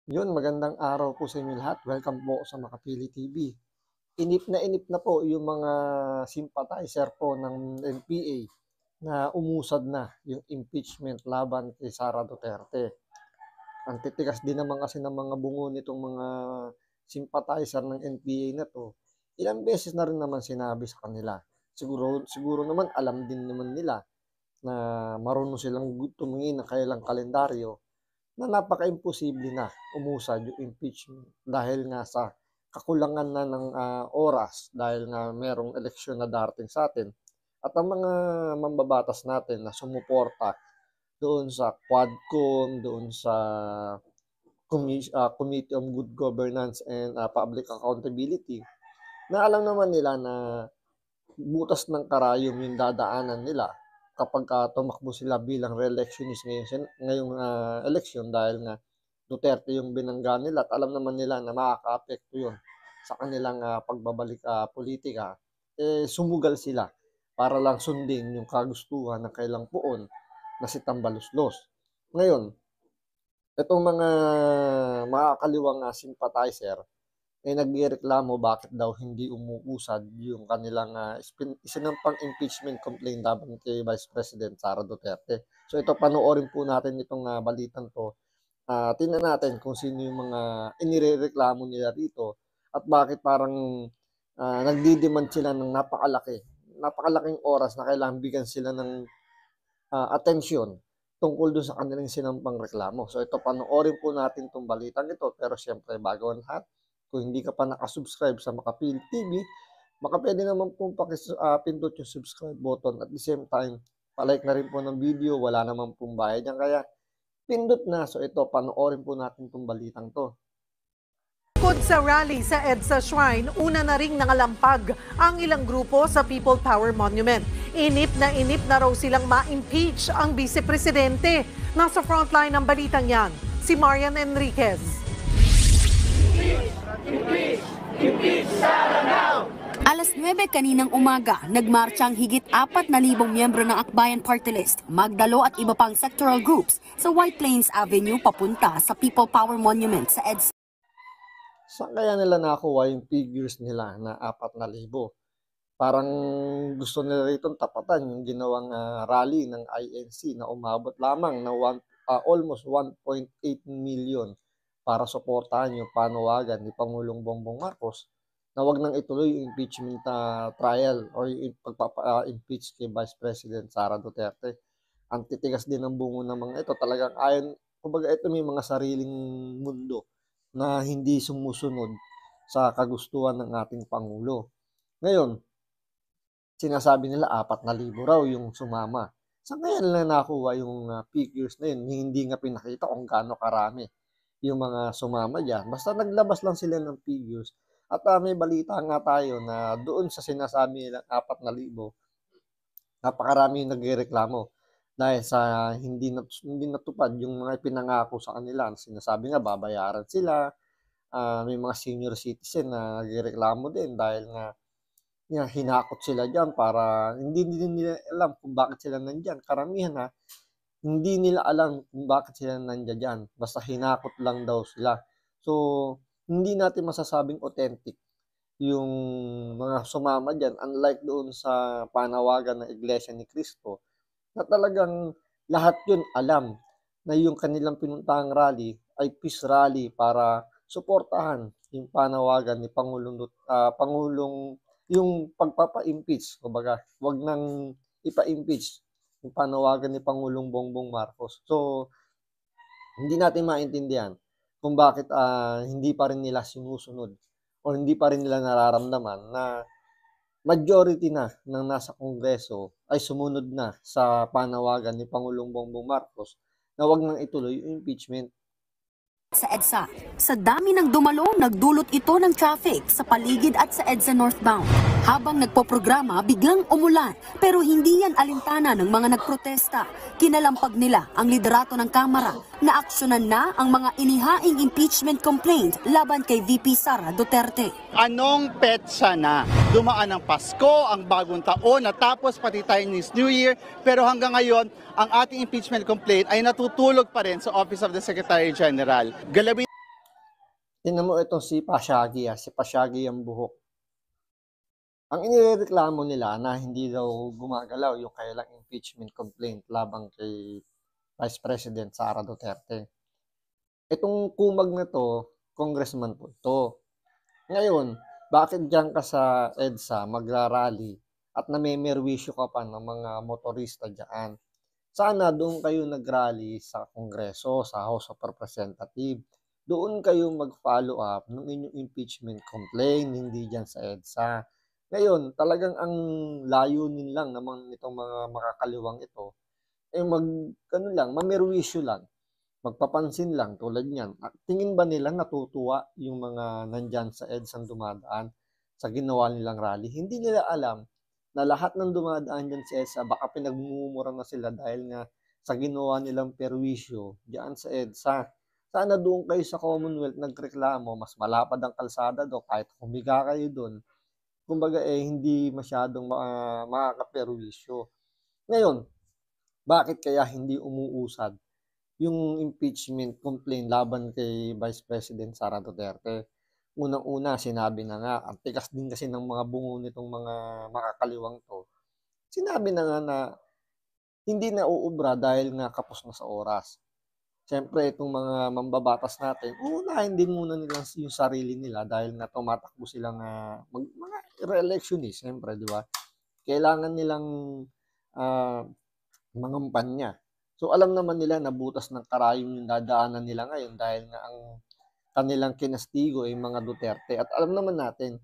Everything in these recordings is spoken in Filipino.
Yun, magandang araw po sa inyo lahat. Welcome po sa Makapili TV. Inip na po yung mga sympathizer po ng NPA na umusad na yung impeachment laban kay Sara Duterte. Ang titigas din naman kasi ng mga bungo nitong mga sympathizer ng NPA na to. Ilang beses na rin naman sinabi sa kanila. Siguro naman alam din naman nila na marunong silang tumingin ng kailang kalendaryo na napaka-imposible na umusad yung impeachment dahil nga sa kakulangan na ng oras dahil nga merong eleksyon na darating sa atin at ang mga mambabatas natin na sumuporta doon sa Quadcom, doon sa Committee on Good Governance and Public Accountability, na alam naman nila na butas ng karayom yung dadaanan nila kapag tumakbo sila bilang re-electionist ngayong election dahil nga Duterte yung binangga nila at alam naman nila na makaka-apekto yun sa kanilang pagbabalik politika, sumugal sila para lang sundin yung kagustuhan ng kailang puon na si Tambaluslos. Ngayon, itong mga makakaliwang sympathizer nagrereklamo bakit daw hindi umuusad yung kanilang isinampang impeachment complaint laban kay Vice President Sara Duterte. So ito, panoorin po natin itong balitang to. Tingnan natin kung sino yung mga inirereklamo nila dito at bakit parang nagdidemand sila ng napakalaking oras na kailangan bigyan sila ng atensyon tungkol doon sa kanilang sinampang reklamo. So ito, panoorin po natin itong balitang ito. Pero siyempre, bago ang lahat, kung hindi ka pa nakasubscribe sa Makapili TV, baka pwede naman po pindot yung subscribe button. At the same time, palike na rin po ng video. Wala naman pong bayad yan. Kaya pindot na. So ito, panoorin po natin itong balitang to. Bukod sa rally sa EDSA Shrine, una na ring nangalampag ang ilang grupo sa People Power Monument. Inip na raw silang ma-impeach ang vice-presidente. Nasa frontline ng balitang yan, si Marian Enriquez. Alas 9 kaninang umaga, nagmarcha ang higit 4,000 miyembro ng Akbayan Party List, Magdalo at iba pang sectoral groups sa White Plains Avenue papunta sa People Power Monument sa EDSA. Saan kaya nila nakuha yung figures nila na 4,000? Parang gusto nila rito tapatan yung ginawang rally ng INC na umabot lamang na almost 1.8 million para suportahan yung panawagan ni Pangulong Bongbong Marcos na wag nang ituloy yung impeachment trial o yung pagpapa-impeach kay Vice President Sara Duterte. Ang titigas din ng bungo ng mga ito. Talagang kumbaga ito may mga sariling mundo na hindi sumusunod sa kagustuhan ng ating Pangulo. Ngayon, sinasabi nila 4,000 raw yung sumama. Saan kaya nila nakuha yung figures na yun? Hindi nga pinakita kung gaano karami yung mga sumama dyan. Basta naglabas lang sila ng figures. At may balita nga tayo na doon sa sinasabi nilang 4,000, napakarami yung nagrereklamo dahil sa hindi natupad yung mga pinangako sa kanila. Sinasabi nga babayaran sila. May mga senior citizen na nagrereklamo din dahil nga hinakot sila dyan para hindi nila alam kung bakit sila nandyan. Karamihan hindi nila alam kung bakit sila nandiyan dyan. Basta hinakot lang daw sila. So, hindi natin masasabing authentic yung mga sumama dyan. Unlike doon sa panawagan ng Iglesia ni Cristo, na talagang lahat yun alam na yung kanilang pinuntahang rally ay peace rally para suportahan yung panawagan ni Pangulong yung pagpapa-impeach. Kumbaga, wag nang ipa-impeach yung panawagan ni Pangulong Bongbong Marcos. So, hindi natin maintindihan kung bakit hindi pa rin nila sinusunod o hindi pa rin nila nararamdaman na majority na ng nasa Kongreso ay sumunod na sa panawagan ni Pangulong Bongbong Marcos na wag nang ituloy yung impeachment. Sa EDSA, sa dami ng dumalo, nagdulot ito ng traffic sa paligid at sa EDSA northbound. Habang nagpoprograma, biglang umulan, pero hindi yan alintana ng mga nagprotesta. Kinalampag nila ang liderato ng Kamara na aksyonan na ang mga inihaing impeachment complaint laban kay VP Sara Duterte. Anong petsa na? Dumaan ang Pasko, ang bagong taon, natapos pati Chinese New Year, pero hanggang ngayon, ang ating impeachment complaint ay natutulog pa rin sa Office of the Secretary General. Tingnan mo itong si Pasagi, si Pasagi ang buhok. Ang inireklamo nila na hindi daw gumagalaw yung kailang impeachment complaint labang kay Vice President Sara Duterte. Itong kumag na to, congressman po to. Ngayon, bakit diyan ka sa EDSA magrarally at namemerwisyo ka pa ng mga motorista diyan? Sana doon kayo nagrally sa Kongreso, sa House of Representatives. Doon kayo mag-follow up ng inyong impeachment complaint, hindi diyan sa EDSA. Ngayon, talagang ang layunin lang naman itong mga makakaliwang ito, mamerwisyo lang, magpapansin lang tulad niyan. At tingin ba nila natutuwa yung mga nandyan sa EDSA dumadaan sa ginawa nilang rally? Hindi nila alam na lahat ng dumadaan dyan sa EDSA, baka pinagmumura na sila dahil nga sa ginawa nilang perwisyo dyan sa EDSA. Sana doon kayo sa Commonwealth nagreklamo, mas malapad ang kalsada do, kahit humiga kayo doon. Kumbaga hindi masyadong makakaperwisyo. Ngayon, bakit kaya hindi umuusad yung impeachment complaint laban kay Vice President Sara Duterte? Unang-una, sinabi na nga, ang tikas din kasi ng mga bungo nitong mga makakaliwang to. Sinabi na nga na hindi na uubra dahil nga kapos na sa oras. Siyempre, itong mga mambabatas natin, uunahin din muna nila yung sarili nila dahil nga tumatakbo silang mga re-electionist, siyempre, di ba? Kailangan nilang mangampanya. So, alam naman nila na butas ng karayom yung dadaanan nila ngayon dahil nga ang kanilang kinastigo ay mga Duterte. At alam naman natin,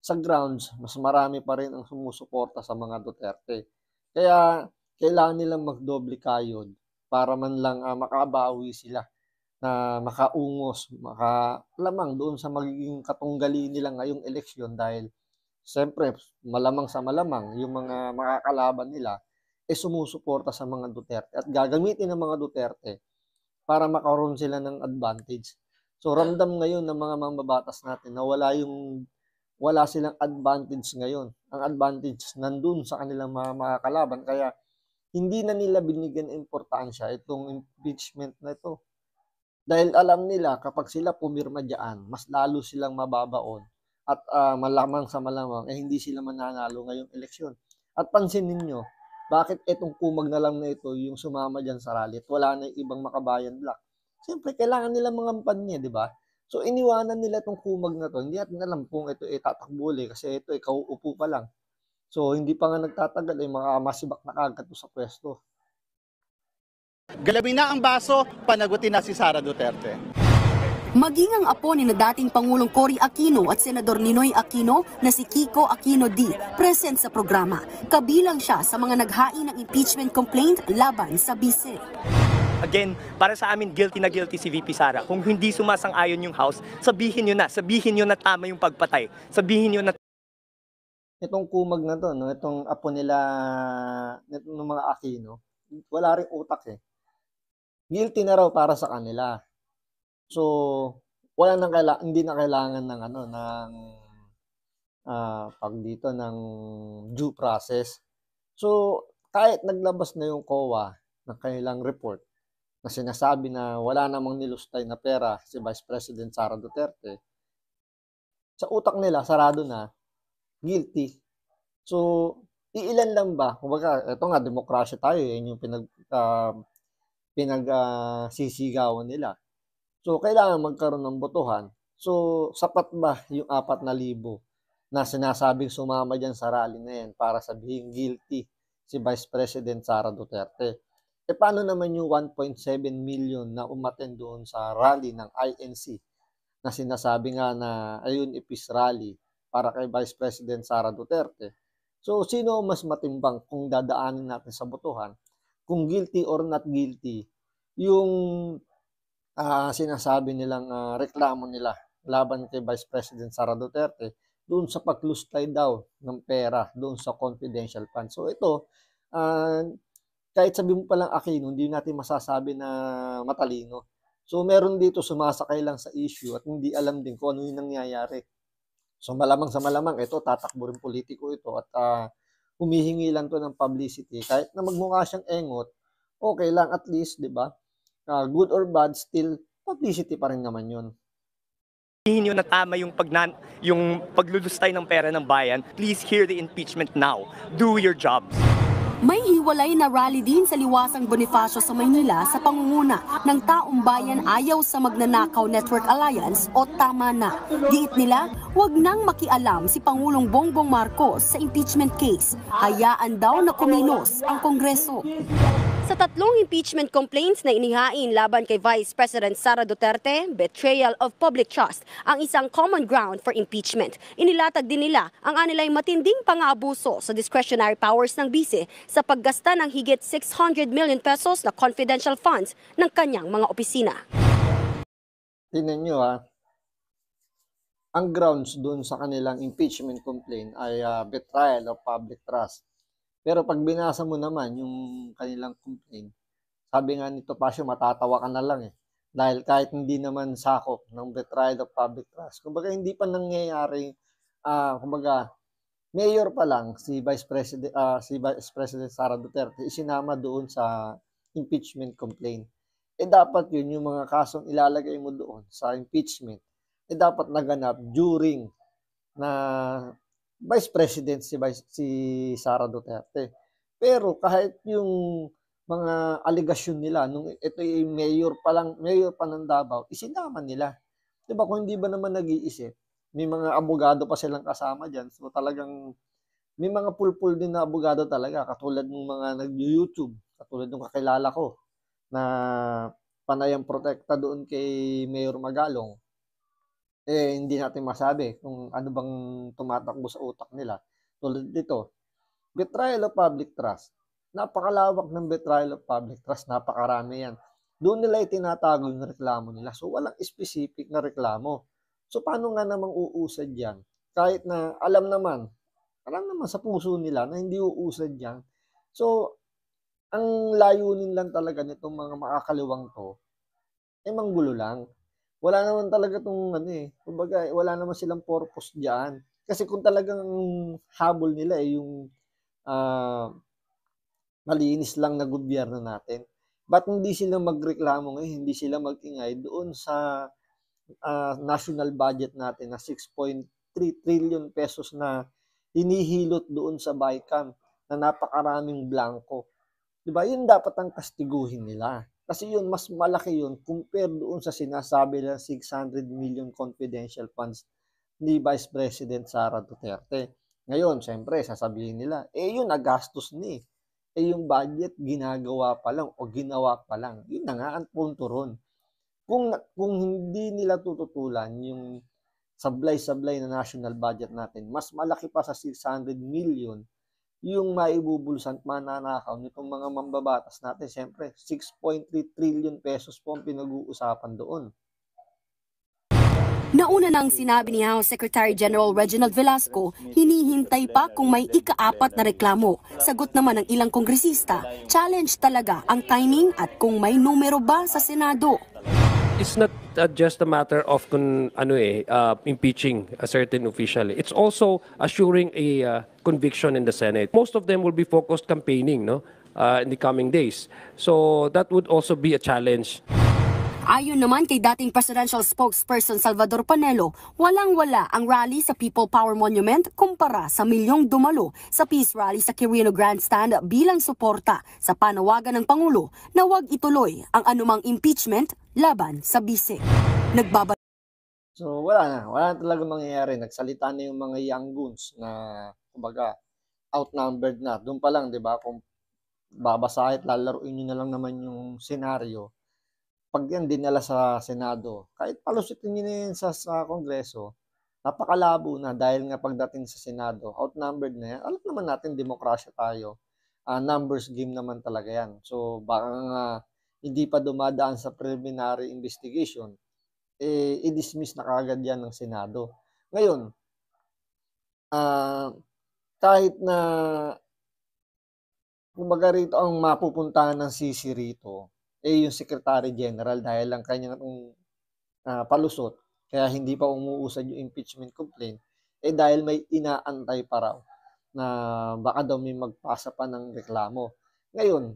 sa grounds, mas marami pa rin ang sumusuporta sa mga Duterte. Kaya, kailangan nilang magdoble kayod para man lang makabawi sila na makaungos, makalamang doon sa magiging katunggali nila ngayong eleksyon dahil siyempre malamang sa malamang yung mga makakalaban nila sumusuporta sa mga Duterte at gagamitin ng mga Duterte para makaroon sila ng advantage. So ramdam ngayon ng mga mambabatas natin na wala silang advantage ngayon. Ang advantage nandun sa kanilang mga makakalaban kaya hindi na nila binigyan ng importansya itong impeachment na ito. Dahil alam nila kapag sila pumirma diyan, mas lalo silang mababaon at malamang sa malamang hindi sila mananalo ngayong eleksyon. At pansinin niyo, bakit itong kumag na lang na ito yung sumama diyan sa rally at wala na yung ibang makabayan black? Siyempre, kailangan nila mga kampanya, di ba? So, iniwanan nila itong kumag na to. Hindi natin alam kung ito tatakbo kasi ito kauupo pa lang. So, hindi pa nga nagtatagal, masibak na kagad sa pwesto. Galawin na ang baso, panagutin na si Sara Duterte. Maging ang apo ni na dating Pangulong Cory Aquino at Senador Ninoy Aquino na si Kiko Aquino D. present sa programa. Kabilang siya sa mga naghain ng impeachment complaint laban sa bise. Again, para sa amin, guilty na guilty si VP Sara. Kung hindi sumasang-ayon yung House, sabihin nyo na tama yung pagpatay. Sabihin nyo na itong kumag na to, no, itong apo nila, ng mga Aquino, wala ring utak Guilty na raw para sa kanila. So, hindi na kailangan ng ng due process. So, kahit naglabas na yung COA ng kanilang report na sinasabi na wala namang nilustay na pera si Vice President Sara Duterte, sa utak nila, sarado na, guilty. So, iilan lang ba? Kumbaga, ito nga, demokrasya tayo. Yan yung sisigawan nila. So, kailangan magkaroon ng botohan. So, sapat ba yung 4,000 na sinasabing sumama dyan sa rally na yan para sabihin guilty si Vice President Sara Duterte? Paano naman yung 1.7 million na umattend doon sa rally ng INC na sinasabi nga na ayun peace rally para kay Vice President Sara Duterte? So, sino mas matimbang kung dadaanin natin sa botohan? Kung guilty or not guilty, yung sinasabi nilang reklamo nila laban kay Vice President Sara Duterte doon sa paglustay daw ng pera doon sa confidential fund. So, ito, kahit sabi mo palang Aquino, hindi natin masasabi na matalino. So, meron dito sumasakay lang sa issue at hindi alam din kung ano yung nangyayari. So, malamang sa malamang, ito, tatakbo rin politiko ito at humihingi lang to ng publicity. Kahit na magmukha siyang engot, okay lang at least, di ba? Good or bad, still, publicity pa rin naman yun. Sabihin nyo na tama yung paglulustay ng pera ng bayan. Please hear the impeachment now. Do your jobs. May hiwalay na rally din sa Liwasang Bonifacio sa Maynila sa pangunguna ng Taong Bayan Ayaw sa Magnanakaw Network Alliance o Tama Na. Giit nila, wag nang makialam si Pangulong Bongbong Marcos sa impeachment case. Hayaan daw na kumilos ang Kongreso. Sa tatlong impeachment complaints na inihain laban kay Vice President Sara Duterte, betrayal of public trust ang isang common ground for impeachment. Inilatag din nila ang anilay matinding pang-aabuso sa discretionary powers ng bise sa paggasta ng higit 600 million pesos na confidential funds ng kanyang mga opisina. Tingnan nyo ang grounds doon sa kanilang impeachment complaint ay betrayal of public trust. Pero pag binasa mo naman yung kanilang complaint, sabi nga ni Topacio, matatawa ka na lang Dahil kahit hindi naman sakop ng betrayal of public trust, kumbaga hindi pa nangyayari, kumbaga mayor pa lang si Vice President Sara Duterte isinama doon sa impeachment complaint. Dapat yun, yung mga kasong ilalagay mo doon sa impeachment, dapat naganap during na Vice President si Sara Duterte. Pero kahit yung mga aligasyon nila nung ito ay mayor pa ng Davao, isinama nila. 'Di ba kung hindi ba naman nag-iisip? May mga abogado pa silang kasama diyan. So talagang may mga pulpul din na abogado talaga katulad ng mga nag-YouTube, katulad ng kakilala ko na panayang protekta doon kay Mayor Magalong. Hindi natin masabi kung ano bang tumatakbo sa utak nila. Tulad dito, betrayal of public trust. Napakalawak ng betrayal of public trust. Napakarami yan. Doon nila itinatago yung reklamo nila. So, walang specific na reklamo. So, paano nga namang uusad yan? Kahit na alam naman sa puso nila na hindi uusad yan. So, ang layunin lang talaga nitong mga makakaliwang to, manggulo lang. Wala naman talaga itong kumbaga wala naman silang purpose diyan. Kasi kung talagang habol nila yung malinis lang na gobyerno natin, ba't hindi sila magreklamo ngayon, hindi sila mag-ingay doon sa national budget natin na 6.3 trillion pesos na hinihilot doon sa BICAM na napakaraming blanco. Diba? Yun dapat ang kastiguhin nila. Kasi yun, mas malaki yun compare doon sa sinasabi na 600 million confidential funds ni Vice President Sara Duterte. Ngayon, siyempre, sasabihin nila, yun, nagastos ni. Yung budget, ginagawa pa lang o ginawa pa lang. Yun na nga ang punto ron. Kung hindi nila tututulan yung sablay-sablay na national budget natin, mas malaki pa sa 600 million yung maibubulsan at mananakaw nitong mga mambabatas natin. Siyempre, 6.3 trillion pesos po ang pinag-uusapan doon. Nauna nang sinabi ni House Secretary General Reginald Velasco, hinihintay pa kung may ika-4 na reklamo. Sagot naman ng ilang kongresista, challenge talaga ang timing at kung may numero ba sa Senado. It's not just a matter of impeaching a certain official. It's also assuring a conviction in the Senate. Most of them will be focused campaigning in the coming days. So that would also be a challenge. Ayon naman kay dating presidential spokesperson Salvador Panelo, walang-wala ang rally sa People Power Monument kumpara sa milyong dumalo sa peace rally sa Quirino Grandstand bilang suporta sa panawagan ng Pangulo na huwag ituloy ang anumang impeachment laban sa bise. So wala na talaga mangyayari. Nagsalita na yung mga young goons na kumbaga outnumbered na. Doon pa lang, 'di ba? Kung babasahin, lalaruin niyo na lang naman yung senaryo. Pag yan dinala sa Senado, kahit palusutin nyo na yan sa Kongreso, napakalabo na dahil nga pagdating sa Senado, outnumbered na yan. Alam naman natin, demokrasya tayo. Numbers game naman talaga yan. So, baka nga hindi pa dumadaan sa preliminary investigation, i-dismiss na kagad yan ng Senado. Ngayon, kahit na kumbaga rito ang mapupuntahan ng CC rito, yung Secretary General dahil lang kanyang palusot, kaya hindi pa umuusad yung impeachment complaint, dahil may inaantay pa raw na baka daw may magpasa pa ng reklamo. Ngayon,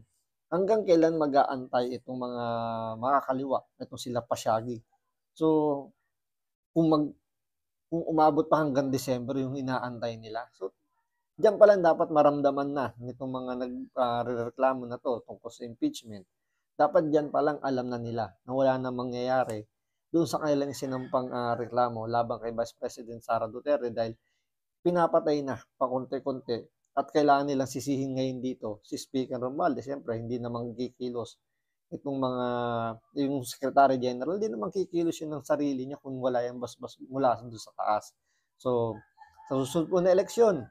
hanggang kailan mag-aantay itong mga makakaliwa, itong sila Pasyagi? So, kung kung umabot pa hanggang December yung inaantay nila. So, diyan pa lang dapat maramdaman na nitong mga nagrereklamo na to tungkol sa impeachment. Dapat diyan pa lang alam na nila na wala na mangyayari doon sa kanilang sinampang reklamo laban kay Vice President Sara Duterte dahil pinapatay na pakonti-konti at kailangan nilang sisihin ngayon dito si Speaker Romualdez. Siyempre, hindi naman kikilos itong yung Secretary General, hindi naman kikilos yun ng sarili niya kung wala yung basbas mula doon sa taas. So, sa susunod po na eleksyon,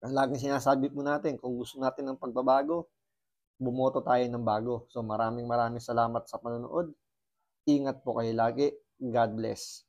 ang laging sinasabi po natin, kung gusto natin ng pagbabago, bumoto tayo ng bago. So, maraming salamat sa panonood. Ingat po kayo lagi. God bless.